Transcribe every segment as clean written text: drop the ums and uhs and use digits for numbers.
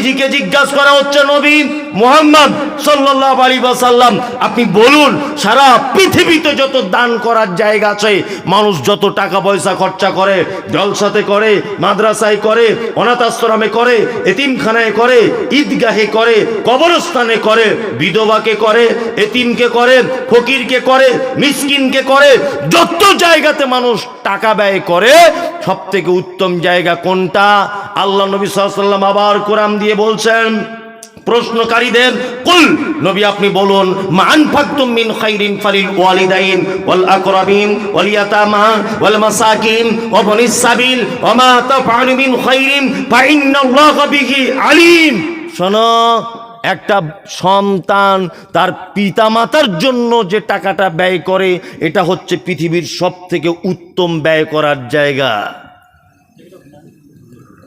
নবীজিকে জিজ্ঞাসা করা হচ্ছে, নবী মুহাম্মদ সাল্লাল্লাহু আলাইহি ওয়াসাল্লাম, আপনি বলুন সারা পৃথিবীতে যত দান করার জায়গা আছে, মানুষ যত টাকা পয়সা খরচা করে, জলসাতে করে, মাদ্রাসায় করে, অনাথ আশ্রমে করে, এতিমখানায় করে, ঈদগাহে করে, কবরস্থানে করে, বিধবাকে করে, এতিমকে করে, ফকিরকে করে, মিসকিনকে করে, যত জায়গাতে মানুষ টাকা ব্যয় করে সব থেকে উত্তম জায়গা কোনটা? আল্লাহ নবী সাল্লাল্লাহু আলাইহি ওয়াসাল্লাম আবার কোরআন দিয়ে বলছেন প্রশ্নকারীদের, কুল, নবী আপনি বলুন, মা আনফাকতুম মিন খাইরিন ফালিল ওয়ালিদাইন ওয়াল আকরাবিন ওয়াল ইয়াতামা ওয়াল মাসাকিন ওয়া বনিস সাবিল ওয়া মা তাফআলু মিন খাইরিন ফাইন্নাল্লাহা বিহি আলিম। শোনো, একটা সন্তান তার পিতামাতার জন্য যে টাকাটা ব্যয় করে, এটা হচ্ছে পৃথিবীর সব থেকে উত্তম ব্যয় করার জায়গা।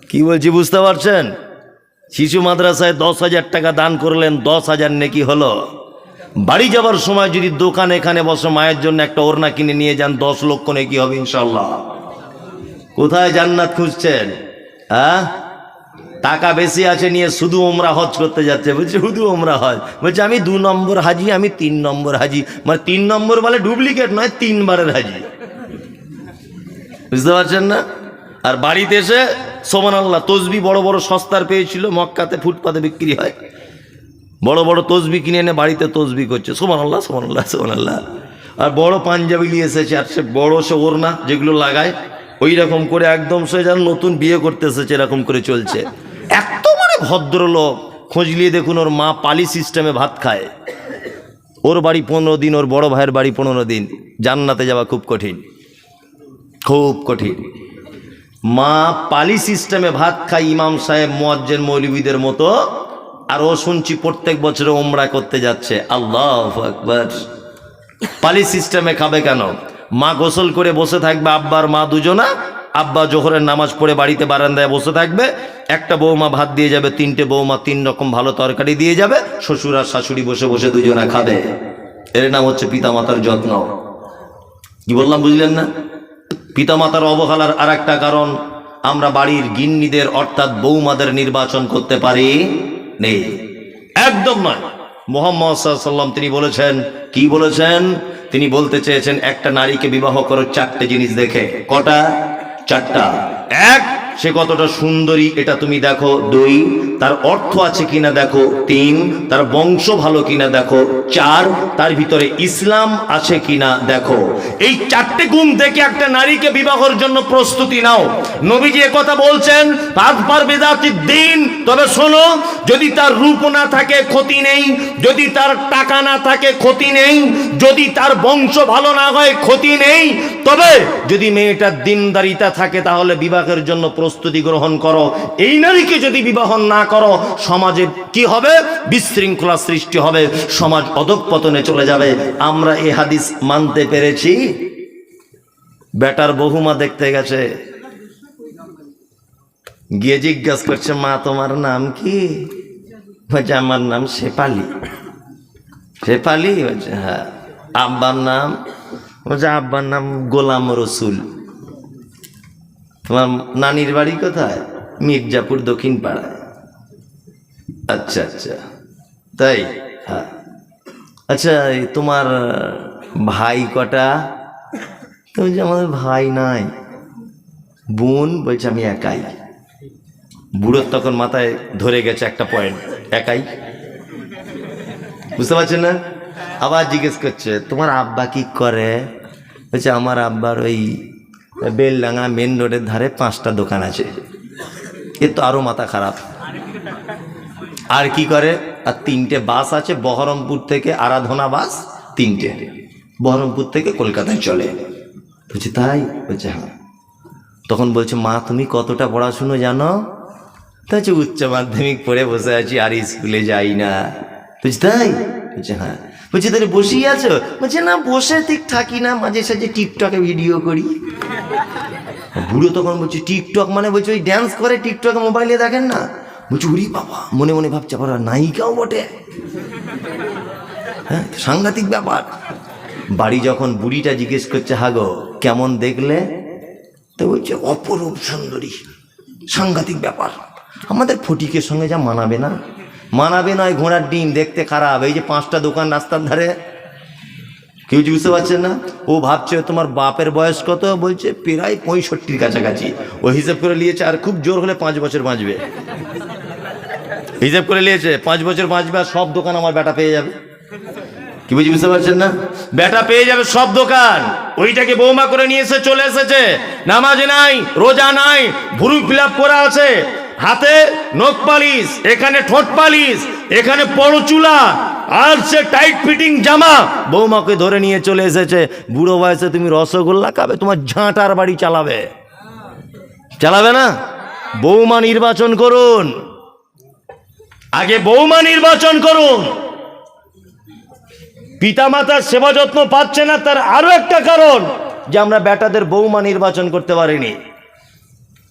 কি বলছি বুঝতে পারছেন? শিশু মাদ্রাসায় 10,000 টাকা দান করলেন, 10,000 নেকি হলো। বাড়ি যাবার সময় যদি দোকানে এখানে বসে মায়ের জন্য একটা ওড়না কিনে নিয়ে যান, 10 লক্ষ নেকি হবে ইনশাল্লাহ। কোথায় জান্নাত খুঁজছেন? হ্যাঁ, টাকা বেশি আছে নিয়ে শুধু ওমরা হজ করতে যাচ্ছে, বলছে শুধু ওমরা হজ, বলছে আমি 2 নম্বর হাজি, আমি 3 নম্বর হাজি। মানে 3 নম্বর বলে ডুপ্লিকেট নয়, 3 বারের হাজি। বুঝতে পারছেন না? আর বাড়িতে এসে সুবহানাল্লাহ, তসবি বড় বড় সস্তার পেয়েছিল, মক্কাতে ফুটপাতে বিক্রি হয়, বড় বড় তসবি কিনে এনে বাড়িতে তসবি করছে, সুবহানাল্লাহ সুবহানাল্লাহ সুবহানাল্লাহ। আর বড় পাঞ্জাবি নিয়ে এসেছে, আর সে বড় সে ওড়না যেগুলো লাগায়, ওই রকম করে একদম সে যেন নতুন বিয়ে করতে এসেছে, এরকম করে চলছে। এত মানে ভদ্রলোক, খোঁজ নিয়ে দেখুন, ওর মা পালি সিস্টেমে ভাত খায়, ওর বাড়ি 15 দিন, ওর বড় ভাইয়ের বাড়ি 15 দিন। জান্নাতে যাওয়া খুব কঠিন, খুব কঠিন। মা পালি সিস্টেমে ভাত খায়, ইমাম সাহেব মুয়াজ্জিন মৌলবীদের মতো, আর ও শুনছি প্রত্যেক বছরে ওমরা করতে যাচ্ছে। আল্লাহু আকবার। পালি সিস্টেমে খাবে কেন? মা গোসল করে বসে থাকবে, আব্বার মা দুজনা, আব্বা জোহরের নামাজ পড়ে বাড়িতে বারান্দায় বসে থাকবে, একটা বৌমা ভাত দিয়ে যাবে, 3টে বৌমা 3 রকম ভালো তরকারি দিয়ে যাবে, শ্বশুর আর শাশুড়ি বসে বসে দুজনা খাবে। এর নাম হচ্ছে পিতামাতার যত্ন। কি বললাম বুঝলেন না? পিতামাতার অবহেলার আর একটা কারণ, আমরা বাড়ির গিন্নিদের অর্থাৎ বৌমাদের নির্বাচন করতে পারি নেই, একদম নয়। মুহাম্মদ সাল্লাল্লাহু আলাইহি ওয়াসাল্লাম তিনি বলেছেন, কি বলেছেন? তিনি বলতে চেয়েছেন একটা নারীকে বিবাহ করো 4টে জিনিস দেখে। কটা? 4টা। 1, সে কতটা সুন্দরী এটা তুমি দেখো। 2, তার অর্থ আছে কিনা দেখো। 3, তার বংশ ভালো কিনা দেখো। 4, তার ভিতরে ইসলাম আছে কিনা দেখো। এই 4টে গুণ দেখে একটা নারীকে বিবাহের জন্য প্রস্তুতি নাও। নবীজি কথা বলছেন, পার বেদাতি দিন। তবে শোনো, যদি তার রূপ না থাকে ক্ষতি নেই, যদি তার টাকা না থাকে ক্ষতি নেই, যদি তার বংশ ভালো না হয় ক্ষতি নেই, তবে যদি মেয়েটার দিনদারিতা থাকে তাহলে বিবাহের জন্য প্রস্তুতি গ্রহণ করো। এই নারীকে যদি বিবাহ না করো, সমাজে কি হবে? বিশৃঙ্খলা সৃষ্টি হবে, সমাজ অধঃপতনে চলে যাবে। আমরা এই হাদিস মানতে পেরেছি। বেটার বহুমা দেখতে গেছে, গিয়ে জিজ্ঞাসা করছে, মা তোমার নাম কি? বলছে আমার নাম শেফালি। শেফালি? বলছে হ্যাঁ। আব্বার নাম? বলছে আব্বার নাম গোলাম রসুল। তোমার নানির বাড়ি কোথায়? মির্জাপুর দক্ষিণ পাড়ায়। আচ্ছা আচ্ছা, তাই? হ্যাঁ। আচ্ছা, তোমার ভাই কটা? তুমি যে আমাদের ভাই নাই। বোন? বলছে আমি একাই। বুড়োর তখন মাথায় ধরে গেছে একটা পয়েন্ট, একাই। বুঝতে পারছেন না? আবার জিজ্ঞেস করছে, তোমার আব্বা কি করে? বলছে আমার আব্বার ওই বেলডাঙ্গা মেন রোডের ধারে 5টা দোকান আছে। এ তো আরো মাথা খারাপ। আর কি করে? আর 3টে বাস আছে, বহরমপুর থেকে আরাধনা বাস 3টে, বহরমপুর থেকে কলকাতায় চলে। বলছে তাই? বলছে হ্যাঁ। তখন বলছে, মা তুমি কতটা পড়াশুনো জানো? তা হচ্ছে উচ্চ মাধ্যমিক পড়ে বসে আছি, আর স্কুলে যাই না। বলছে তাই? বলছে হ্যাঁ। বলছে তাহলে বসেই আছো? বলছে না, বসে ঠিক থাকি না, মাঝে সাঝে টিকটকে ভিডিও করি। বুড়ো তখন বলছে টিকটক মানে? বলছে ওই ড্যান্স করে টিকটকে, মোবাইলে দেখেন না? বলছে ওরে বাবা, মনে মনে ভাবছে আবার নায়িকাও বটে। হ্যাঁ, সাংঘাতিক ব্যাপার। বাড়ি যখন বুড়িটা জিজ্ঞেস করছে, হাগো কেমন দেখলে? তো বলছে অপরূপ সুন্দরী। সাংঘাতিক ব্যাপার। আমাদের ফটিকের সঙ্গে যা মানাবে না, মানাবে নয় ঘোড়ার ডিম, দেখতে খারাপ। এই যে 5টা দোকান রাস্তার ধারে, কেউ বুঝতে পারছেন না। ও ভাবছে তোমার বাপের বয়স কত, বলছে প্রায় 65-র কাছাকাছি। ও হিসাব করে নিয়েছে আর খুব জোর হলে 5 বছর বাঁচবে। হিসাব করে নিয়েছে 5 বছর বাঁচবে আর সব দোকান আমার বেটা পেয়ে যাবে। কি বুঝতে পারছেন না? বেটা পেয়ে যাবে সব দোকান। ওইটাকে বৌমা করে নিয়ে এসে চলে এসেছে, নামাজ নাই, রোজা নাই, ভুরু ফিলাপ করা আছে, হাতে নখ পালিশ, এখানে ঠোঁট পালিশ, এখানে পরচুলা, আর সে টাইট ফিটিং জামা। বৌমাকে ধরে নিয়ে চলে এসেছে। বুড়ো বয়সে তুমি রসগোল্লা খাবে, তোমার ঝাঁটার বাড়ি চালাবে, চালাবে না। বৌমা নির্বাচন করুন, আগে বৌমা নির্বাচন করুন। পিতামাতার সেবা যত্ন পাচ্ছে না, তার আরো একটা কারণ যে আমরা বেটাদের বৌমা নির্বাচন করতে পারিনি।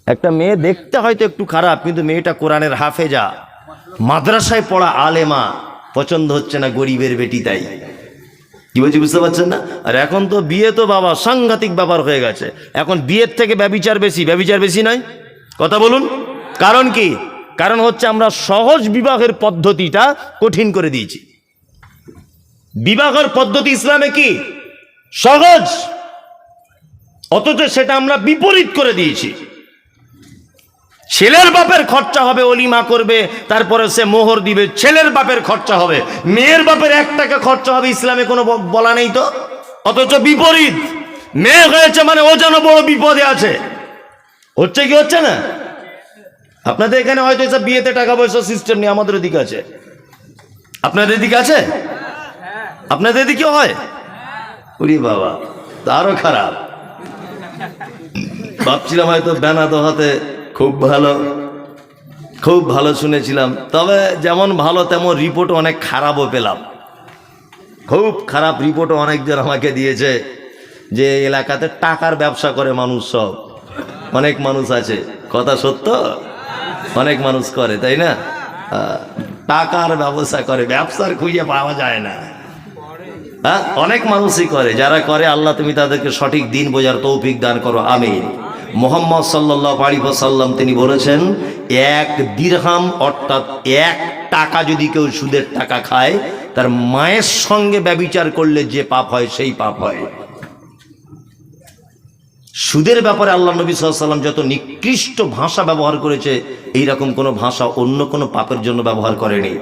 একটা মেয়ে দেখতে হয়তো একটু খারাপ, কিন্তু মেয়েটা কোরআনের হাফেজা, মাদ্রাসায় পড়া আলেমা, পছন্দ হচ্ছে না গরিবের বেটি, তাই। কি বলছি বুঝতে পারছেন না? আর এখন তো বিয়ে তো বাবা সাংঘাতিক ব্যাপার হয়ে গেছে। এখন বিয়ের থেকে ব্যভিচার বেশি, ব্যভিচার বেশি নয়? কথা বলুন, কারণ কি? কারণ হচ্ছে আমরা সহজ বিবাহের পদ্ধতিটা কঠিন করে দিয়েছি। বিবাহের পদ্ধতি ইসলামে কি সহজ, অথচ সেটা আমরা বিপরীত করে দিয়েছি। ছেলের বাপের খরচা হবে, অলিমা করবে, তারপরে সে মোহর দিবে, ছেলের বাপের খরচা হবে, মেয়ের বাপের 1 টাকা খরচা হবে, ইসলামে কোনো বলা নেই তো। অথচ বিপরীত, মেয়ে হয়েছে মানে ও যেন বড় বিপদে আছে। হচ্ছে কি হচ্ছে না? আপনাদের এখানে হয়তো এসব বিয়েতে টাকা পয়সা সিস্টেম নেই, আমাদের দিকে আছে। আপনাদের দিকে আছে? আপনাদের দিকে হয়? ওরে বাবা, আরো খারাপ। ভাবছিলাম হয়তো বেনাদ হাতে খুব ভালো, খুব ভালো শুনেছিলাম, তবে যেমন ভালো তেমন রিপোর্ট অনেক খারাপও পেলাম। খুব খারাপ রিপোর্টও অনেকজন আমাকে দিয়েছে যে এলাকাতে টাকার ব্যবসা করে মানুষ, সব অনেক মানুষ আছে। কথা সত্য, অনেক মানুষ করে, তাই না? টাকার ব্যবসা করে, ব্যবসার খুঁজে পাওয়া যায় না। হ্যাঁ, অনেক মানুষই করে। যারা করে আল্লাহ তুমি তাদেরকে সঠিক দিন বোঝার তৌফিক দান করো, আমিন। মুহাম্মদ সাল্লাল্লাহু আলাইহি ওয়াসাল্লাম তিনি বলেছেন, 1 দিরহাম অর্থাৎ 1 টাকা যদি কেউ সুদের টাকা খায়, তার মায়ের সঙ্গে ব্যভিচার করলে যে পাপ হয় সেই পাপ হয়। সুদের ব্যাপারে আল্লাহ নবী সাল্লাল্লাহু আলাইহি ওয়াসাল্লাম যত নিকৃষ্ট ভাষা ব্যবহার করেছে, এইরকম কোনো ভাষা অন্য কোনো পাপের জন্য ব্যবহার করেনি।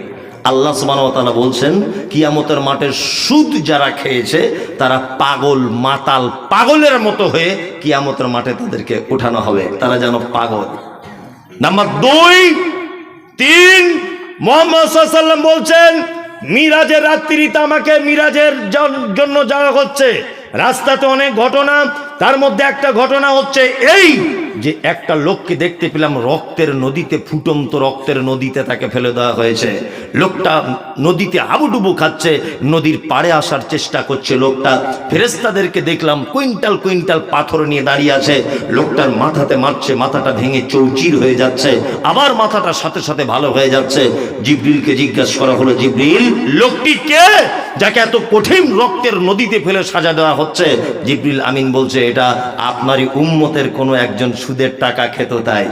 আল্লাহ সুবহানাহু ওয়া তাআলা বলছেন, কিয়ামতের মাঠে সুদ যারা খেয়েছে তারা পাগল, মাতাল, পাগলের মতো হয়ে কিয়ামতের মাঠে তাদেরকে উঠানো হবে, তারা যেন পাগল। নাম্বার 2, 3, মুহাম্মদ সাল্লাল্লাহু আলাইহি ওয়াসাল্লাম বলছেন, মিরাজের রাত্রিতে আমাকে মিরাজের জন্য যাওয়া হচ্ছে, রাস্তাতে অনেক ঘটনা, তার মধ্যে একটা ঘটনা হচ্ছে এই যে একটা লোককে দেখতে পেলাম রক্তের নদীতে, ফুটন্ত রক্তের নদীতে তাকে ফেলে দেওয়া হয়েছে। লোকটা নদীতে হাবুডুবু খাচ্ছে, নদীর পাড়ে আসার চেষ্টা করছে। লোকটা, ফেরেশতাদেরকে দেখলাম কুইন্টাল কুইন্টাল পাথর নিয়ে দাঁড়িয়ে আছে। লোকটার মাথাতে মারছে, মাথাটা ভেঙে চৌচির হয়ে যাচ্ছে, আবার মাথাটা সাথে সাথে ভালো হয়ে যাচ্ছে। জিবরিলকে জিজ্ঞাসা করা হলো, জিবরিল, লোকটি কে যাকে এত কঠিন রক্তের নদীতে ফেলে সাজা দেওয়া হচ্ছে? জিবরিল আমিন বলছে, এটা আপনারই উম্মতের কোনো একজন সুদের টাকা খেত। তাই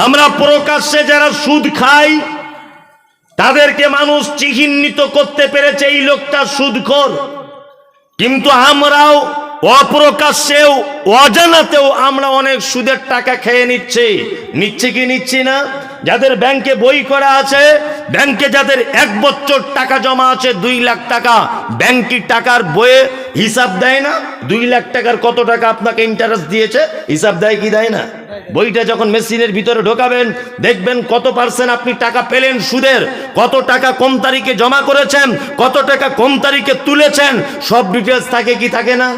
আমরা প্রকাশ্যে যারা সুদ খাই তাদেরকে মানুষ চিহ্নিত করতে পেরেছে এই লোকটা সুদখোর, কিন্তু আমরাও অপ্রকাশ্যেও অজানাতেও আমরা অনেক সুদের টাকা খেয়ে নিচ্ছি কি নিচ্ছি না? যাদের ব্যাংকে বই করা আছে, ব্যাংকে যাদের 1 বছর টাকা জমা আছে 2 লাখ টাকা, ব্যাংকি টাকার বইয়ে হিসাব দেয় না 2 লাখ টাকার কত টাকা আপনাকে ইন্টারেস্ট দিয়েছে, হিসাব দেয় কি দেয় না? বইটা যখন মেশিনের ভিতরে ঢোকাবেন দেখবেন কত % আপনি টাকা পেলেন সুদের, কত টাকা কোন তারিখে জমা করেছেন, কত টাকা কোন তারিখে তুলেছেন, সব ডিটেলস থাকে কি থাকে না?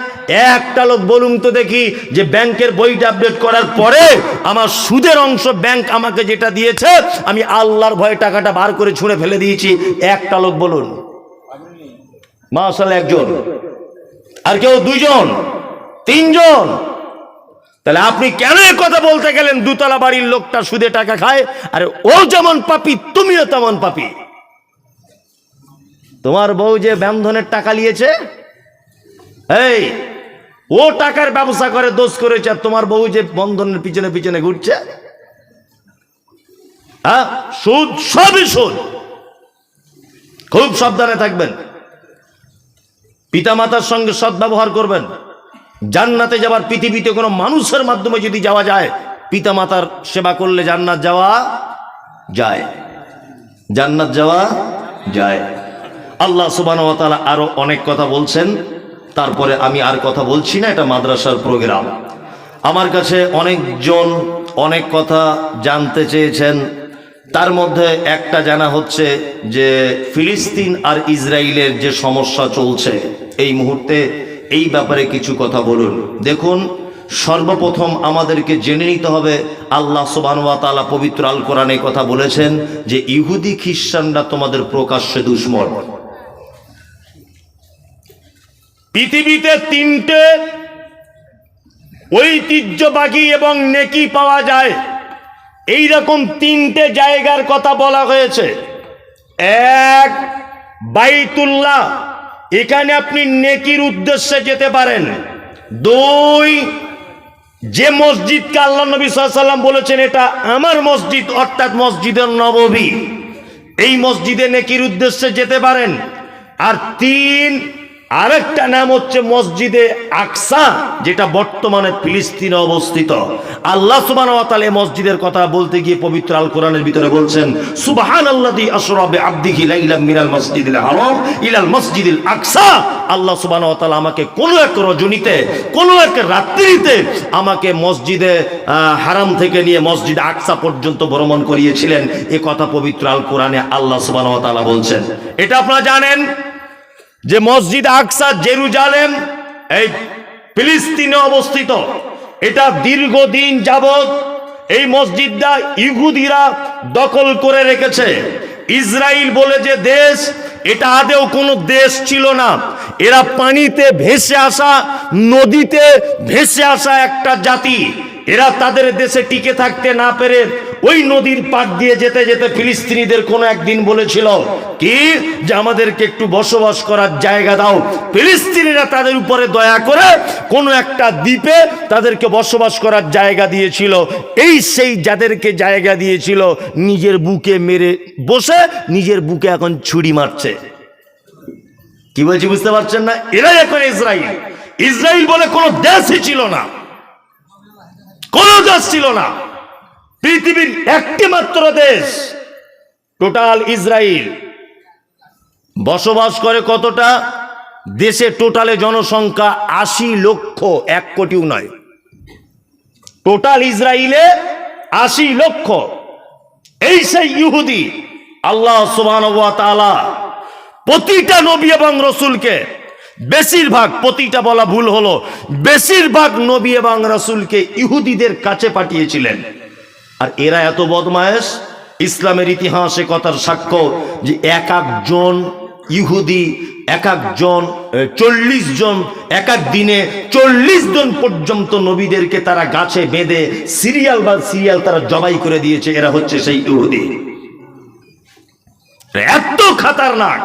একটা লোক বলুন তো দেখি যে ব্যাংকের বইটা আপডেট করার পরে আমার সুদের অংশ ব্যাংক আমাকে যেটা দিয়েছে আমি আল্লাহর ভয়ে টাকাটা বার করে ছুঁড়ে ফেলে দিয়েছি, একটা লোক বলুন? মাশাআল্লাহ, একজন, আর কেউ 2 জন 3 জন। তাহলে আপনি কেন এই কথা বলতে গেলেন 2 তলা বাড়ির লোকটা সুদে টাকা খায়? আরে ও যেমন পাপী তুমিও তেমন পাপী। তোমার বউ যে ব্যামধনের টাকা নিয়েছে, এই ও টাকার ব্যবসা করে, দোষ করেছে, আর তোমার বউ যে বন্ধনের পিছনে পিছনে ঘুরছে, হ্যাঁ, সুদ, সবই সুদ। খুব সাবধানে থাকবেন। পিতামাতার সঙ্গে সদ্ব্যবহার করবেন। জান্নাতে যাবার পৃথিবীতে কোনো মানুষের মাধ্যমে যদি যাওয়া যায়, পিতামাতার সেবা করলে জান্নাত যাওয়া যায়, জান্নাত যাওয়া যায়। আল্লাহ সুবহানাহু ওয়া তাআলা আরো অনেক কথা বলছেন, তারপরে আমি আর কথা বলছি না, এটা মাদ্রাসার প্রোগ্রাম। আমার কাছে অনেকজন অনেক কথা জানতে চেয়েছেন। তার মধ্যে একটা জানা হচ্ছে যে ফিলিস্তিন আর ইসরায়েলের যে সমস্যা চলছে এই মুহূর্তে, এই ব্যাপারে কিছু কথা বলুন। দেখুন, সর্বপ্রথম আমাদেরকে জেনে নিতে হবে, আল্লাহ সুবহানাহু ওয়া তাআলা পবিত্র আল কোরআনে কথা বলেছেন যে ইহুদি খ্রিস্টানরা তোমাদের প্রকাশ্যে দুশমন। পৃথিবীতে তিনটে ঐতিহ্যবাহী এবং নেকি পাওয়া যায়, এই রকম তিনটে জায়গার কথা বলা হয়েছে। এক, বাইতুল্লাহ, এখানে আপনি নেকির উদ্দেশ্যে যেতে পারেন। দুই, যে মসজিদকে আল্লাহ নবী সাল্লাল্লাহু আলাইহি ওয়াসাল্লাম বলেছেন এটা আমার মসজিদ, অর্থাৎ মসজিদে নববী, এই মসজিদে নেকির উদ্দেশ্যে যেতে পারেন। আর তিন, আরেকটা নাম হচ্ছে মসজিদে আকসা, যেটা বর্তমানে ফিলিস্তিনে অবস্থিত। আল্লাহ সুবহানাহু ওয়া তাআলা এই মসজিদের কথা বলতে গিয়ে পবিত্র আল কোরআনের ভিতরে বলছেন, সুবহানাল্লাযী আসরা বিআবদিহি লাইলাম মিনাল মাসজিদিল হারাম ইলাল মাসজিদিল আকসা। আল্লাহ সুবহানাহু ওয়া তাআলা আমাকে কোনো এক রজনীতে, কোনো এক রাত্রিতে আমাকে মসজিদে হারাম থেকে নিয়ে মসজিদ আকসা পর্যন্ত ভ্রমণ করিয়েছিলেন। এ কথা পবিত্র আল কোরআনে আল্লাহ সুবহানাহু ওয়া তাআলা বলছেন। এটা আপনারা জানেন যে মসজিদ আকসা জেরুজালেম এই ফিলিস্তিনে অবস্থিত। এটা দীর্ঘদিন যাবত এই মসজিদটা ইহুদিরা দখল করে রেখেছে। ইসরায়েল বলে যে দেশ, এটা আদেও কোনো দেশ ছিল না। এরা পানিতে ভেসে আসা, নদীতে ভেসে আসা একটা জাতি। এরা তাদের দেশে টিকে থাকতে না পেরে ওই নদীর পাড় দিয়ে যেতে যেতে ফিলিস্তিনিদের কোনো একদিন বলেছিল কি যে আমাদেরকে একটু বসবাস করার জায়গা দাও। ফিলিস্তিনিরা তাদের উপরে দয়া করে কোনো একটা দ্বীপে তাদেরকে বসবাস করার জায়গা দিয়েছিল। এই সেই যাদেরকে জায়গা দিয়েছিল নিজের বুকে মেরে বসে নিজের বুকে এখন ছুরি মারছে। কি বলছি বুঝতে পারছেন না? এরাই এখন ইসরায়েল। ইসরায়েল বলে কোনো দেশই ছিল না, কোনো দেশ ছিল না। পৃথিবীর একটি মাত্র দেশ টোটাল ইসরায়েল। বসবাস করে কতটা দেশে? টোটালে জনসংখ্যা ৮০ লক্ষ, ১ কোটিও নয়। টোটাল ইসরায়েলে ৮০ লক্ষ। এই সেই ইহুদি। আল্লাহ সুবহানাহু ওয়া তাআলা প্রতিটা নবী এবং রসুলকে, বেশিরভাগ, প্রতিটা বলা ভুল হলো, বেশিরভাগ নবী এবং রাসূলকে ইহুদিদের কাছে পাঠিয়েছিলেন। আর এরা এত বদমায়েশ, ইসলামের ইতিহাসে কথার সাক্ষ্য যে এক একজন ইহুদি, এক একজন ৪০ জন, এক এক দিনে ৪০ জন পর্যন্ত নবীদেরকে তারা গাছে বেঁধে সিরিয়াল বা সিরিয়াল তারা জবাই করে দিয়েছে। এরা হচ্ছে সেই ইহুদি। এত খাতারনাক।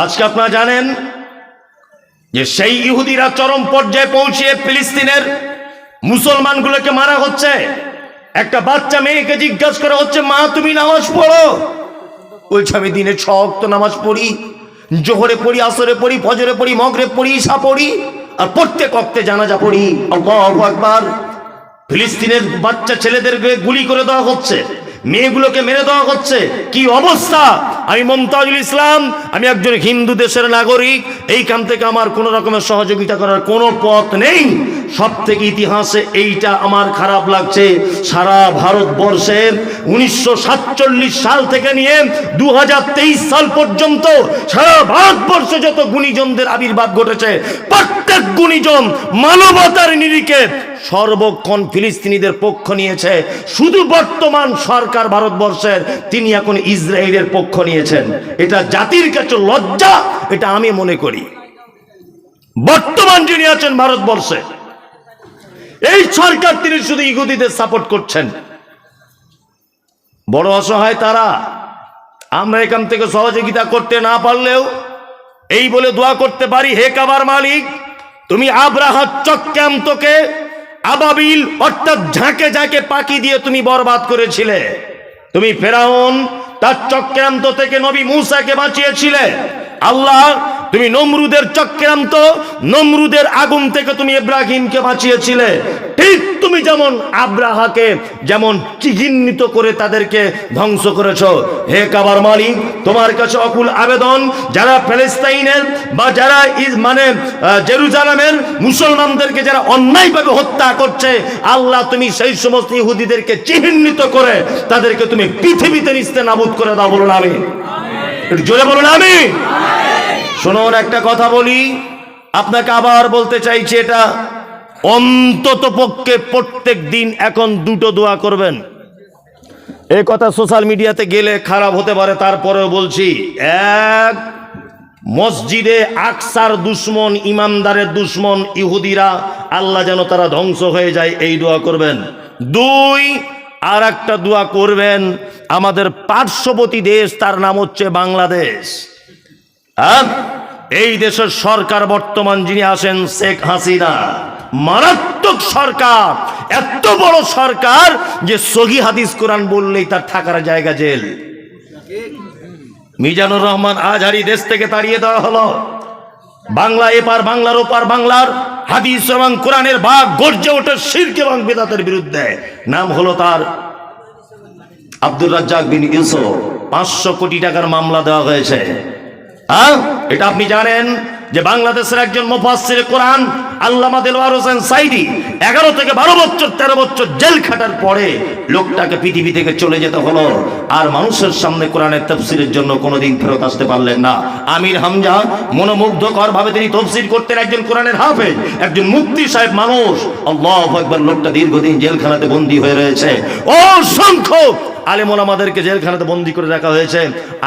আজকে আপনারা জানেন যে সেই ইহুদিরা চরম পর্যায়ে পৌঁছিয়ে ফিলিস্তিনের মুসলমানগুলোকে মারা হচ্ছে। একটা বাচ্চা মেয়েকে জিজ্ঞাসা করা হচ্ছে, মা তুমি নামাজ পড়ো? বলছে আমি দিনে ৬ ওয়াক্ত নামাজ পড়ি, জোহরে পড়ি, আসরে পড়ি, ফজরে পড়ি, মাগরিবে পড়ি, ইশা পড়ি, আর প্রত্যেক ওয়াক্তে জানাজা পড়ি। আল্লাহু আকবার। ফিলিস্তিনের বাচ্চা ছেলেদেরকে গুলি করে দেওয়া হচ্ছে, মেয়েগুলোকে মেরে দেওয়া হচ্ছে। কি অবস্থা! আমি মুমতাজুল ইসলাম, আমি একজন হিন্দু দেশের নাগরিক। এইখান থেকে আমার কোনো রকমের সহযোগিতা করার কোনো পথ নেই। সব থেকে ইতিহাসে এইটা আমার খারাপ লাগছে, সারা ভারতবর্ষের ১৯৪৭ সাল থেকে নিয়ে ২০২৩ সাল পর্যন্ত সারা ভারতবর্ষে যত গুণীজনদের আবির্ভাব ঘটেছে, প্রত্যেক গুণীজন মানবতার নিরিখে সর্বক্ষণ ফিলিস্তিনিদের পক্ষ নিয়েছে। শুধু বর্তমান সরকার ভারতবর্ষের, তিনি এখন ইসরায়েলের পক্ষ নিয়েছেন। এটা জাতির কাছে লজ্জা, এটা আমি মনে করি। বর্তমান যিনি আছেন ভারতবর্ষে, এই সরকার, তিনি শুধু ইহুদিদের সাপোর্ট করছেন। বড় অসহায় তারা। আমরা এখান থেকে সহযোগিতা করতে না পারলেও এই বলে দোয়া করতে পারি, হে কাবার মালিক, তুমি আব্রাহার চক্রান্তকে আবাবিল অর্থাৎ ঝাঁকে ঝাঁকে পাখি দিয়ে তুমি বরবাদ করেছিলে। তুমি ফেরাউন তার চক্রান্ত থেকে নবী মূসাকে বাঁচিয়েছিলে। আল্লাহ তুমি নমরুদের চক্রান্ত, নমরুদের আগুন থেকে তুমি ইব্রাহিমকে বাঁচিয়েছিলে। ঠিক তুমি যেমন আব্রাহাকে যেমন চিহ্নিত করে তাদেরকে ধ্বংস করেছো। হে কাবার মালিক, তোমার কাছে অকুল আবেদন, যারা প্যালেস্তাইনের বা যারা জেরুজালেমের মুসলমানদেরকে যারা অন্যায়ভাবে হত্যা করছে, আল্লাহ তুমি সেই সমস্ত ইহুদিদেরকে চিহ্নিত করে তাদেরকে তুমি পৃথিবীতে নিস্তেনাবুদ করে দাও। বলুন আমিন। একটু জোরে বলুন আমিন। শুনুন, একটা কথা বলি, আপনাকে আবার বলতে চাইছি, এটা অন্তত পক্ষে প্রত্যেক দিন এখন দুটো দোয়া করবেন। এই কথা সোশ্যাল মিডিয়াতে গেলে খারাপ হতে পারে, তারপরেও বলছি, এক, মসজিদে আকসার দুশ্মন, ইমানদারের দুশ্মন ইহুদিরা, আল্লাহ যেন তারা ধ্বংস হয়ে যায়, এই দোয়া করবেন। দুই, আর একটা দোয়া করবেন, আমাদের পার্শ্ববর্তী দেশ, তার নাম হচ্ছে বাংলাদেশ। এই দেশের সরকার বর্তমান যিনি আছেন শেখ হাসিনা, মারাত্মক সরকার, এত বড় সরকার যে সহি হাদিস কোরআন বললেই তার থাকার জায়গা জেল। মিজানুর রহমান আজহারি দেশ থেকে তাড়িয়ে দেওয়া হলো। বাংলা এপার বাংলার ওপার বাংলার হাদিস এবং কোরআনের বাঘ গর্জে ওঠে শিরক এবং বিদআতের বিরুদ্ধে। নাম হলো তার আব্দুর রাজ্জাক বিন ইউসুফ। 500 কোটি টাকার মামলা দেওয়া হয়েছে। এটা আপনি জানেন যে বাংলাদেশের একজন মুফাসসির কোরআন আল্লামা দেলওয়ার হোসেন সাইদি 11 থেকে 12 বছর 13 বছর জেল খাটার পরে লোকটাকে পৃথিবী থেকে চলে যেতে হলো, আর মানুষের সামনে কোরআনের তাফসীরের জন্য কোনোদিন ফেরত আসতে পারলেন না। আমির হামজা মনোমুগ্ধকর ভাবে তিনি তাফসীর করতেন, একজন কোরআনের হাফেজ, একজন মুফতি সাহেব মানুষ। আল্লাহু আকবার। লোকটা দীর্ঘদিন জেলখানাতে বন্দী হয়ে রয়েছে। অসংখ্য আলেম ওলামাদেরকে জেলখানাতে বন্দী করে রাখা হয়েছে।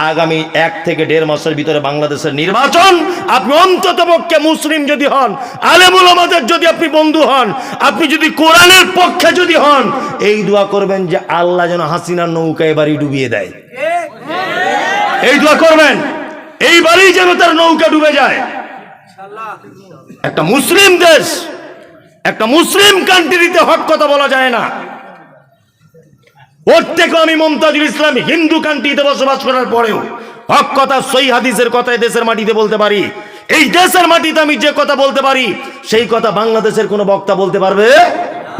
আগামী 1 থেকে 1.5 মাসের ভিতরে বাংলাদেশের নির্বাচন। আপনি অন্তত পক্ষে মুসলিম যদি হন, আলেম ওলামাদের যদি আপনি বন্ধু হন, আপনি যদি কোরআনের পক্ষে যদি হন, এই দোয়া করবেন যে আল্লাহ যেন হাসিনার নৌকা এবারই ডুবিয়ে দেয়। এই দোয়া করবেন, এইবারই যেন তার নৌকা ডুবে যায়। একটা মুসলিম দেশ, একটা মুসলিম কান্ট্রিতে হক কথা বলা যায় না। ওর থেকে আমি মুমতাজুল ইসলাম হিন্দু কান্ট্রিতে বসবাস করার পরেও হক কথা, সহি হাদিসের কথা দেশের মাটিতে বলতে পারি। এই দেশের মাটিতে আমি যে কথা বলতে পারি, সেই কথা বাংলাদেশের কোনো বক্তা বলতে পারবে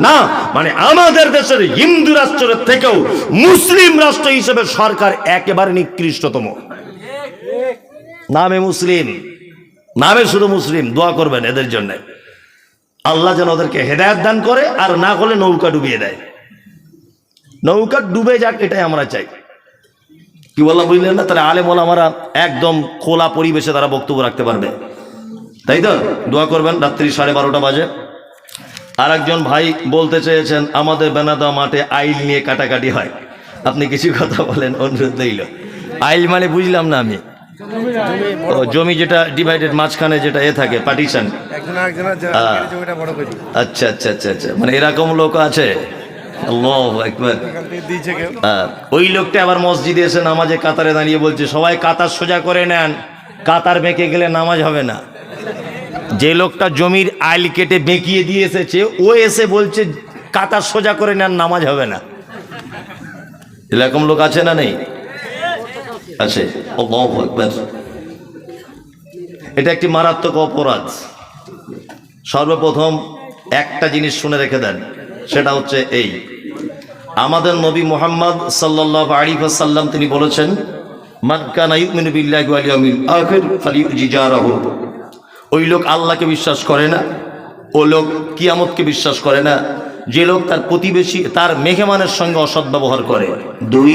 না। মানে আমাদের দেশের হিন্দু রাষ্ট্রের থেকেও মুসলিম রাষ্ট্র হিসেবে সরকার একেবারে নিকৃষ্টতম। নামে মুসলিম, নামে শুধু মুসলিম। দোয়া করবেন এদের জন্য, আল্লাহ যেন ওদেরকে হেদায়েত দান করে, আর না হলে নৌকা ডুবিয়ে দেয়। নৌকা ডুবে যাক, এটাই আমরা চাই। কি বললাম বুঝলেন না? তাহলে আলেম ওলামারা একদম খোলা পরিবেশে তারা বক্তব্য রাখতে পারবে, তাই তো? দোয়া করবেন। রাত্রি 12:30 বাজে। আর একজন ভাই বলতে চেয়েছেন আমাদের বেনাদা মাঠে আইল নিয়ে কাটাকাটি হয়, আপনি কিছু কথা বলেন, অনুরোধ রইল। আইল মানে বুঝলাম না আমি। ও জমি যেটা ডিভাইডেড, মাঝখানে যেটা থাকে পার্টিশন। আচ্ছা আচ্ছা আচ্ছা আচ্ছা, মানে এরকম লোক আছে। আল্লাহু আকবার। ওই লোকটা আবার মসজিদে এসে নামাজে কাতারে দাঁড়িয়ে বলছে সবাই কাতার সোজা করে নেন, কাতার বেঁকে গেলে নামাজ হবে না। যে লোকটা জমির আইল কেটে বেঁকিয়ে দিয়ে এসেছে, ও এসে বলছে কাতার সোজা করে নেন, নামাজ হবে না। এরকম লোক আছে না নেই? আছে। আল্লাহু আকবার। এটা একটি মারাত্মক অপরাধ। সর্বপ্রথম একটা জিনিস শুনে রেখে দেন, সেটা হচ্ছে এই, আমাদের নবী মুহাম্মদ সাল্লাল্লাহু আলাইহি ওয়াসাল্লাম তিনি বলেছেন মান কানা ইউমিনু বিল্লাহি ওয়াল ইয়াউমিল আখির ফালিউজি জারাহু। ওই লোক আল্লাহকে বিশ্বাস করে না, ও লোক কিয়ামতকে বিশ্বাস করে না, যে লোক তার প্রতিবেশী, তার মেহমানের সঙ্গে অসৎ ব্যবহার করে। দুই,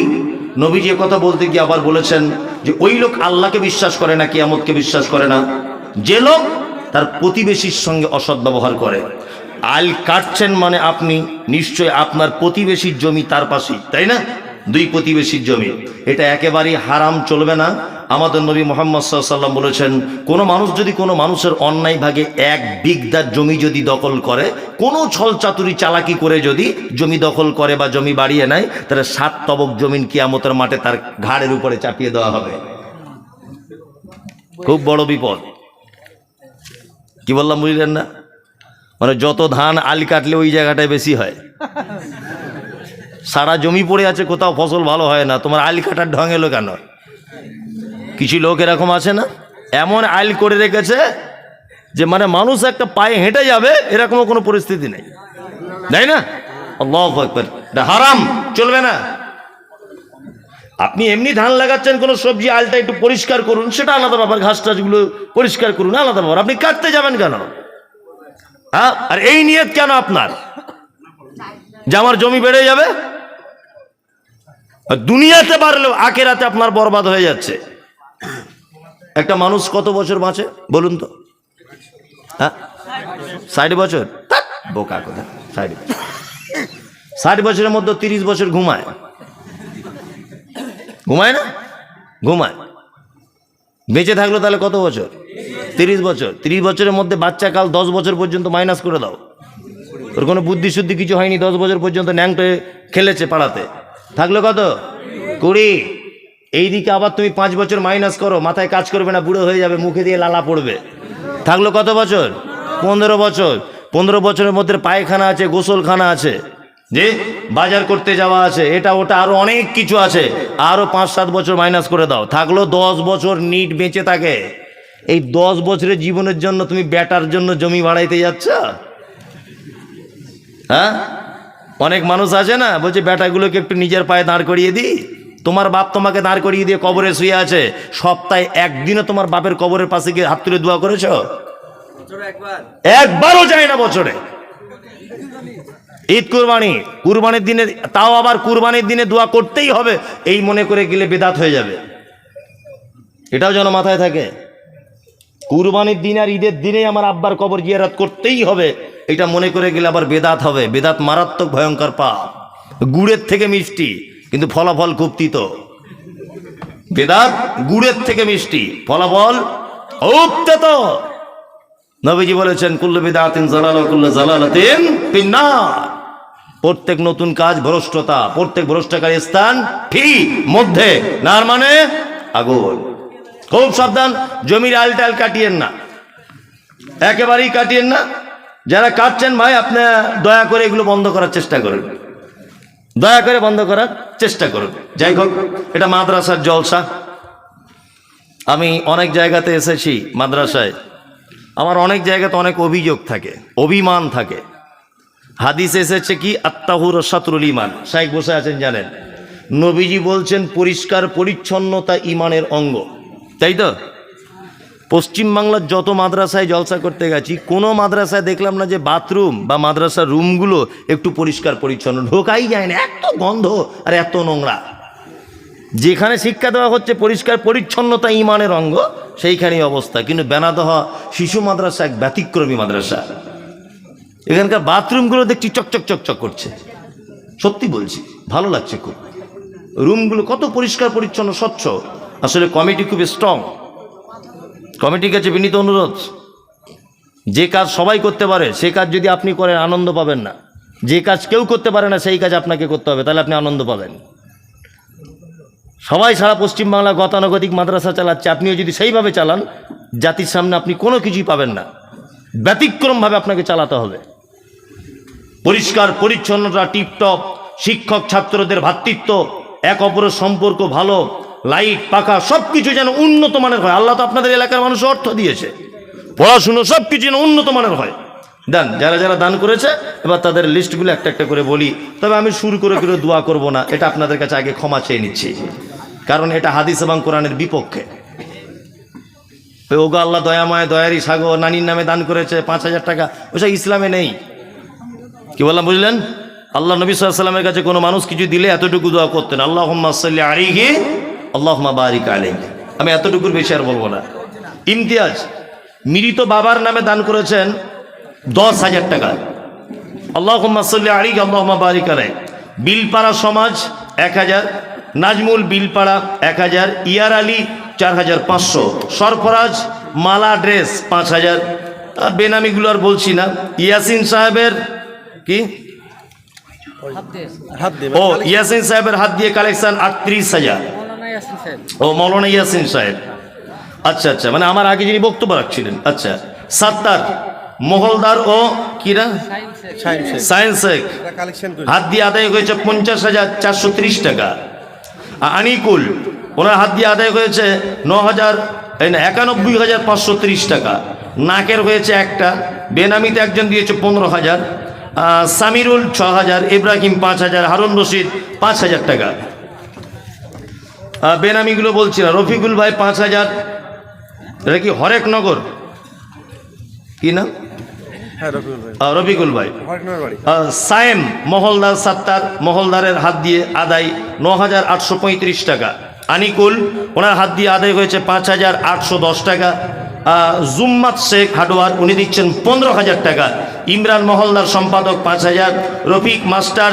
নবীজি কথা বলতে গিয়ে আবার বলেছেন যে ওই লোক আল্লাহকে বিশ্বাস করে না, কিয়ামতকে বিশ্বাস করে না, যে লোক তার প্রতিবেশীর সঙ্গে অসৎ ব্যবহার করে। আইল কাটছেন মানে আপনি নিশ্চয় আপনার প্রতিবেশীর জমি তার পাশেই, তাই না? দুই প্রতিবেশীর জমি, এটা একেবারেই হারাম, চলবে না। আমাদের নবী মুহাম্মদ সাল্লাল্লাহু আলাইহি ওয়াসাল্লাম বলেছেন কোনো মানুষ যদি কোনো মানুষের অন্যায় ভাগে 1 বিঘা জমি যদি দখল করে, কোনো ছল চাতুরি চালাকি করে যদি জমি দখল করে বা জমি বাড়িয়ে নেয়, তাহলে 7 তবক জমিন কিয়ামতের মাঠে তার ঘাড়ের উপরে চাপিয়ে দেওয়া হবে। খুব বড় বিপদ। কি বললাম বুঝলেন না? মানে যত ধান আল কাটলে ওই জায়গাটায় বেশি হয়। সারা জমি পড়ে আছে, কোথাও ফসল ভালো হয় না, তোমার আল কাটার ঢং এলো কেন? কিছু লোক এরকম আছে না, এমন আইল করে রেখেছে যে মানে মানুষ একটা পায়ে হেঁটে যাবে এরকমও কোনো পরিস্থিতি নেই, তাই না? আল্লাহু আকবার, এটা হারাম, চলবে না। আপনি এমনি ধান লাগাচ্ছেন, কোনো সবজি আলটা একটু পরিষ্কার করুন, সেটা আলাদা ব্যাপার, ঘাস টাসগুলো পরিষ্কার করুন, আলাদা ব্যাপার। আপনি কাটতে যাবেন কেন? হ্যাঁ, আর এই নিয়ত কেন আপনার যে আমার জমি বেড়ে যাবে? দুনিয়াতে পারলেও আখিরাতে আপনার বরবাদ হয়ে যাচ্ছে। একটা মানুষ কত বছর বাঁচে বলুন তো? হ্যাঁ, 60 বছর। বোকা কথা, 60 বছরের মধ্যে 30 বছর ঘুমায়, ঘুমায় না? ঘুমায়। বেঁচে থাকলো তাহলে কত বছর? 30 বছর। 30 বছরের মধ্যে বাচ্চা কাল 10 বছর পর্যন্ত মাইনাস করে দাও, ওর কোনো বুদ্ধি শুদ্ধি কিছু হয়নি, 10 বছর পর্যন্ত ন্যাংটে খেলেছে পাড়াতে, থাকলো কত? 20। এইদিকে আবার তুমি 5 বছর মাইনাস করো, মাথায় কাজ করবে না, বুড়ো হয়ে যাবে, মুখে দিয়ে লালা পড়বে, থাকলো কত বছর? 15 বছর। 15 বছরের মধ্যে পায়খানা আছে, গোসলখানা আছে, যে বাজার করতে যাওয়া আছে, এটা ওটা আরো অনেক কিছু আছে, আরো 5-7 বছর মাইনাস করে দাও, থাকলো 10 বছর নিট বেঁচে থাকে। এই 10 বছরের জীবনের জন্য তুমি বেটার জন্য জমি বাড়াইতে যাচ্ছ? হ্যাঁ, অনেক মানুষ আছে না, বলছে বেটাগুলোকে একটু নিজের পায়ে দাঁড় করিয়ে দিই। তোমার বাপ তোমাকে দাঁড় করিয়ে দিয়ে কবরে শুয়ে আছে, সপ্তাহে একদিনও তোমার বাপের কবরের পাশে গিয়ে হাত তুলে দোয়া করেছো? একবারও যায় না বছরে। ঈদ কুরবানির দিনে, তাও আবার কুরবানির দিনে দোয়া করতেই হবে, এই মনে করে গেলে বেদাত হয়ে যাবে, এটাও যেন মাথায় থাকে। কুরবানির দিন আর ঈদের দিনে আমার আব্বার কবর জিয়ারত করতেই হবে, এটা মনে করে গেলে আবার বেদাত হবে। বেদাত মারাত্মক ভয়ঙ্কর পাপ, গুড়ের থেকে মিষ্টি, কিন্তু ফলাফল খুব তিতো। বেদাত গুড়ের থেকে মিষ্টি, ফলাফল খুব তিতো। নবীজি বলেছেন, কুল্লু বিদআতিন যালালা ওয়া কুল্লু যালালাতিন ফিন্নার। প্রত্যেক নতুন কাজ ভ্রষ্টতা, প্রত্যেক ভ্রষ্টকারী স্থান ঠিক মধ্যে, নার মানে আগুন। খুব সাবধান, জমির আলটাল কাটিয়েন না, একেবারেই কাটিয়েন না। যারা কাটছেন ভাই, আপনি দয়া করে এগুলো বন্ধ করার চেষ্টা করুন, দয়া করে বন্ধ করার চেষ্টা করুন। যাই হোক, এটা মাদ্রাসার জলসা। আমি অনেক জায়গাতে এসেছি মাদ্রাসায়, আমার অনেক জায়গাতে অনেক অভিযোগ থাকে, অভিমান থাকে। হাদিস এসেছে কি, আত্তাহুর শাতরুল ঈমান, শাইখ বসে আছেন জানেন, নবীজি বলছেন পরিষ্কার পরিচ্ছন্নতা ঈমানের অঙ্গ, তাই তো? পশ্চিমবাংলার যত মাদ্রাসায় জলসা করতে গেছি, কোনো মাদ্রাসায় দেখলাম না যে বাথরুম বা মাদ্রাসার রুমগুলো একটু পরিষ্কার পরিচ্ছন্ন, ঢোকাই যায় না, এত গন্ধ আর এত নোংরা। যেখানে শিক্ষা দেওয়া হচ্ছে পরিষ্কার পরিচ্ছন্নতা ঈমানের অঙ্গ, সেইখানেই অবস্থা। কিন্তু বেনাদোহা শিশু মাদ্রাসা এক ব্যতিক্রমী মাদ্রাসা, এখানকার বাথরুমগুলো দেখছি চকচক চকচক করছে, সত্যি বলছি, ভালো লাগছে খুব। রুমগুলো কত পরিষ্কার পরিচ্ছন্ন, স্বচ্ছ। আসলে কমিটি খুব স্ট্রং। কমিটির কাছে বিনীত অনুরোধ, যে কাজ সবাই করতে পারে সে কাজ যদি আপনি করেন আনন্দ পাবেন না, যে কাজ কেউ করতে পারে না সেই কাজ আপনাকে করতে হবে, তাহলে আপনি আনন্দ পাবেন। সবাই সারা পশ্চিমবাংলা গতানুগতিক মাদ্রাসা চালাচ্ছে, আপনিও যদি সেইভাবে চালান, জাতির সামনে আপনি কোনো কিছুই পাবেন না, ব্যতিক্রমভাবে আপনাকে চালাতে হবে। পরিষ্কার পরিচ্ছন্নতা টিপটপ, শিক্ষক ছাত্রদের ভ্রাতৃত্ব, এক অপরের সম্পর্ক ভালো, লাইট পাখা সব কিছু যেন উন্নত মানের হয়। আল্লাহ তো আপনাদের এলাকার মানুষ অর্থ দিয়েছে, পড়াশুনো সব কিছু যেন উন্নত মানের হয়। দেন, যারা যারা দান করেছে এবার তাদের লিস্টগুলো একটা একটা করে বলি। তবে আমি শুরু করে দোয়া করব না, এটা আপনাদের কাছে আগে ক্ষমা চেয়ে নিচ্ছি, কারণ এটা হাদিস এবং কোরআনের বিপক্ষে। ওগো আল্লাহ দয়াময় দয়ারি সাগর, নানির নামে দান করেছে 5000 টাকা, ওসব ইসলামে নেই। কি বললাম বুঝলেন? আল্লাহ নবী সাল্লাল্লাহু আলাইহি ওয়াসাল্লামের কাছে কোনো মানুষ কিছু দিলে এতটুকু দোয়া করতেন, আল্লাহুম্মা সাল্লি আলাইহি আল্লাহুম্মা বারিক আলাইহি। আমি এতটুকুর বেশি আর বলবো না। ইমতিয়াজ মৃত বাবার নামে দান করেছেন 10,000 টাকা, আল্লাহুম্মা সাল্লি আলাইহি আল্লাহুম্মা বারিক আলাইহি। বিলপাড়া সমাজ 1000, নাজমুল বিলপাড়া 1000, ইয়ার আলী 4500, সরফরাজ মালা ড্রেস 5000, বেনামিগুলো আর বলছি না। ইয়াসিন সাহেবের কি, ও ইয়াসিন সাহেবের হাত দিয়ে কালেকশন 38,000। ও মৌলানা ইয়াসিন সাহেব, আচ্ছা আচ্ছা, মানে আমার আগে যিনি বক্তব্য রাখছিলেন। আচ্ছা, সাত্তার মহলদার ও কিরা সায়েন্স শেখ হাত দিয়ে আদায় হয়েছে 50,430 টাকা। আনিকুল ওনার হাত দিয়ে আদায় হয়েছে 91,530 টাকা। নাকের হয়েছে একটা, বেনামিতে একজন দিয়েছে 15,000, সামিরুল 6,000, ইব্রাহিম 5,000, হারুন রশিদ 5,000 টাকা। বেনামিগুলো বলছি না। রফিকুল ভাই 5,000, এটা কি হরেকনগর কি নাম? রফিকুল ভাই। সায়েম মহলদার সাত্তার, মহলদারের হাত দিয়ে আদায় 9,835 টাকা। আনিকুল ওনার হাত দিয়ে আদায় হয়েছে 5,810 টাকা। জুম্মাত শেখ হাডোয়ার উনি দিচ্ছেন 15,000 টাকা। ইমরান মহলদার সম্পাদক 5,000। রফিক মাস্টার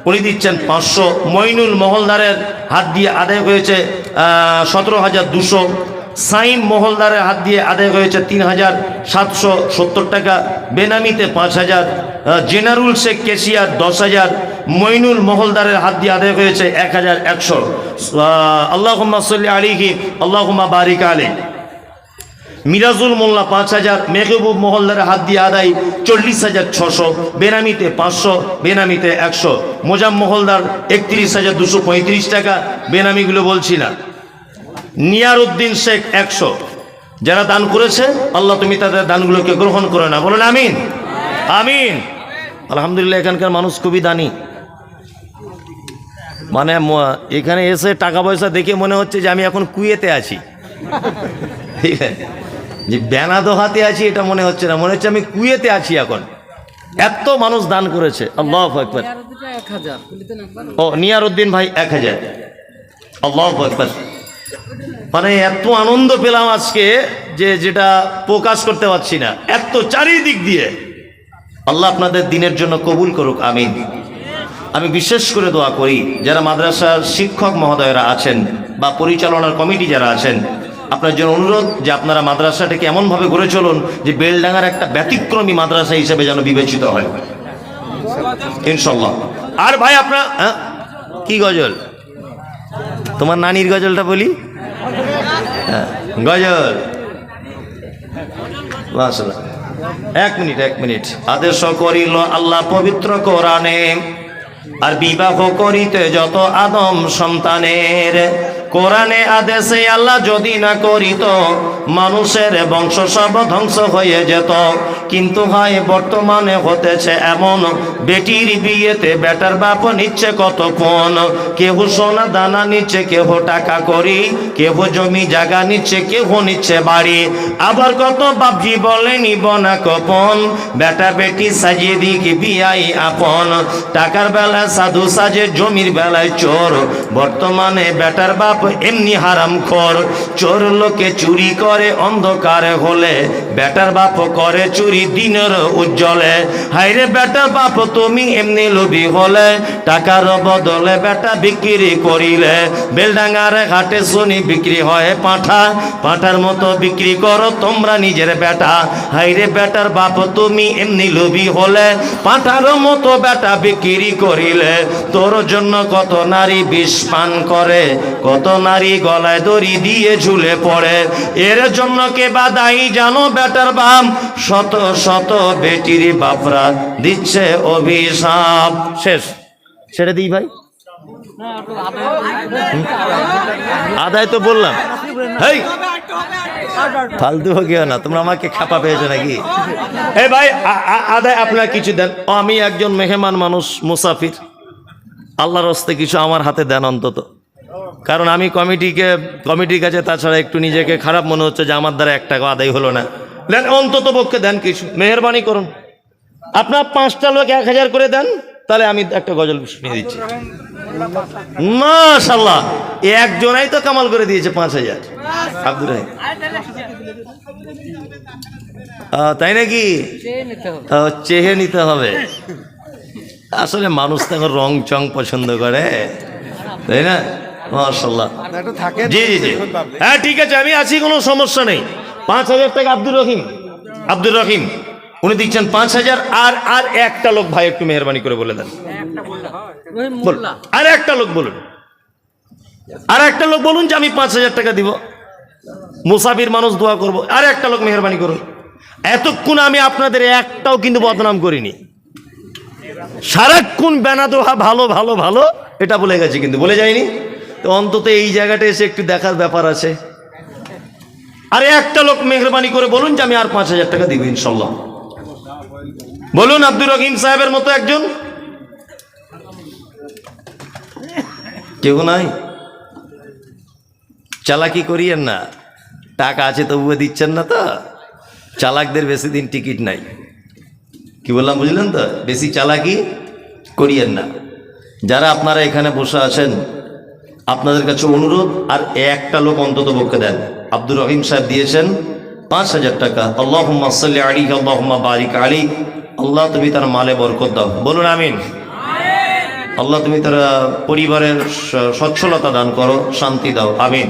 উনি দিচ্ছেন 500। মইনুল মহলদারের হাত দিয়ে আদায় হয়েছে 17,200। সাইম মহলদারের হাত দিয়ে আদায় হয়েছে 3,770 টাকা। বেনামিতে 5,000। জেনারুল শেখ কেশিয়ার 10,000। মইনুল মহলদারের হাত দিয়ে আদায় হয়েছে 1,100। আল্লাহুম্মা সাল্লি আলাইহি আল্লাহুম্মা বারিক আলাইহি। মিরাজুল মোল্লা 5,000। মেহবুব মহলদারের হাত দিয়ে আদায় 40,600। বেনামিতে 500, বেনামিতে 100। মোজাম মহলদার 31,235 টাকা। বেনামিগুলো বলছি না। নিয়ার উদ্দিন শেখ 100। যারা দান করেছে আল্লাহ তুমি তাদের দানগুলোকে গ্রহণ করে না, বলেন আমিন আমিন। আলহামদুলিল্লাহ এখানকার মানুষ খুবই দানি। মানে এখানে এসে টাকা পয়সা দেখে মনে হচ্ছে যে আমি এখন কুয়েতে আছি, ঠিক আছে, যে বেনাদোহাতে আছি এটা মনে হচ্ছে না, মনে হচ্ছে আমি কুয়েতে আছি এখন। এত মানুষ দান করেছে। আল্লাহু আকবার। ও নিয়ার উদ্দিন ভাই 1,000। আল্লাহু আকবার। মানে এত আনন্দ পেলাম আজকে যে যেটা প্রকাশ করতে পারছি না, এত চারিদিক দিয়ে। আল্লাহ আপনাদের দিনের জন্য কবুল করুক, আমিন। আমি বিশেষ করে দোয়া করি যারা মাদ্রাসার শিক্ষক মহোদয়রা আছেন বা পরিচালনার কমিটি যারা আছেন, আপনার জন্য অনুরোধ যে আপনারা মাদ্রাসাটাকে এমনভাবে গড়ে চলুন যে বেলডাঙ্গার একটা ব্যতিক্রমী মাদ্রাসা হিসেবে যেন বিবেচিত হয়, ইনশাল্লাহ। আর ভাই আপনার কি গজল? তোমার নানির গজলটা বলি। গজল এক মিনিট। আদেশ করিল আল্লাহ পবিত্র কোরআনে, আর বিবাহ করিতে যত আদম সন্তানের। কোরআনে আদেশে আল্লাহ যদি না করিত মানুষের বংশ সব ধ্বংস হয়ে যেত। কিন্তু হয় বর্তমানে হতেছে এমন, বেটির বিয়েতে বেটার বাপ নিচ্ছে কত পণ। কেহ সোনা দানা নিচ্ছে, কেহ টাকা করি, কেহ জমি জায়গা নিচ্ছে, কেহ নিচ্ছে বাড়ি। আবার কত বাপজি বলে নিব না কপন, বেটা বেটি সাজিয়ে দিক বিয়াই আপন। টাকার বেলায় সাধু সাজে, জমির বেলায় চোর। বর্তমানে বেটার বাপ এমনি হারাম খোর। চোর লোকে চুরি করে অন্ধকার হলে, বেটার বাপ করে চুরি দিনের উজ্জ্বলে। হাইরে বেটার বাপ তুমি এমনি লোভী হলে, টাকার বদলে বেটা বিক্রি করিলে। বেলডাঙ্গার ঘাটে শুনি বিক্রি হয় পাঁঠা, পাঁঠার মতো বিক্রি করো তোমরা নিজের বেটা। হাইরে বেটার বাপ তুমি এমনি লোভী হলে, পাঁঠার মতো বেটা বিক্রি করিলে। তোর জন্য কত নারী বিষ পান করে, কত নারী গলায় দড়ি দিয়ে ঝুলে পড়ে। এর জন্য কে বা দায়ী জানো বেটার বাপ? শত শত বেটির বাপরা দিচ্ছে অভিশাপ। শেষ ছেড়ে দিই ভাই, আদায় তো বললাম। হেই ফালতু কেউ না, তোমরা আমাকে খাপা পেয়েছো নাকি? এই ভাই আদায় আপনারা কিছু দেন। আমি একজন মেহমান মানুষ, মুসাফির, আল্লাহর হস্তে কিছু আমার হাতে দেন অন্তত। কারণ আমি কমিটির কাছে তাছাড়া একটু নিজেকে খারাপ মনে হচ্ছে যে আমার দ্বারা 1 টাকা আদায় হলো না। দেন অন্তত পক্ষে দেন কিছু, মেহেরবানি করুন। আপনার 5টা লোক 1,000 করে দেন, তাহলে আমি একটা গজল শুনিয়ে দিচ্ছি। মাশাআল্লাহ, একজনাই তো কামাল করে দিয়েছে 5,000। আব্দুর রহিম, তাই নাকি? চেহে নিতে হবে। আসলে মানুষ তো এখন রং চং পছন্দ করে, তাই না? মাশাআল্লাহ, জি জি জি, হ্যাঁ ঠিক আছে, আমি আছি, কোনো সমস্যা নেই। 5,000 টাকা আব্দুর রহিম উনি দিচ্ছেন 5,000। আর একটা লোক ভাই একটু মেহরবানি করে বলে দেন, আর একটা লোক বলুন, আর একটা লোক বলুন যে আমি 5,000 টাকা দিব, মুসাফির মানুষ দোয়া করবো। আর একটা লোক মেহরবানি করুন। এতক্ষণ আমি আপনাদের একটাও কিন্তু বদনাম করিনি, সারাক্ষণ বেনাদোহা ভালো ভালো ভালো এটা বলে গেছি, কিন্তু বলে যায়নি। তো অন্তত এই জায়গাটা এসে একটু দেখার ব্যাপার আছে। আরে একটা লোক মেহরবানি করে বলুন যে আমি আর 5,000 টাকা দিব ইনশাল্লাহ। বলুন আব্দুর রহিম সাহেবের মতো একজন। কেউ নাই? চালাকি করিয়েন না, টাকা আছে তবুও দিচ্ছেন না তো। চালাকদের বেশি দিন টিকিট নাই। কি বললাম বুঝলেন তো? বেশি চালাকি করিয়েন না। যারা আপনারা এখানে বসে আছেন, আপনাদের কাছে অনুরোধ, আর একটা লোক অন্তত পক্ষে দেন। আব্দুর রহিম সাহেব দিয়েছেন 5,000 টাকা। আল্লাহুম্মা সাল্লি আলাইহি আল্লাহুম্মা বারিক আলাইহি। আল্লাহ তুমি তার মালে বরকত দাও, বলুন আমিন। আল্লাহ তুমি তার পরিবারের সচ্ছলতা দান করো, শান্তি দাও, আমিন।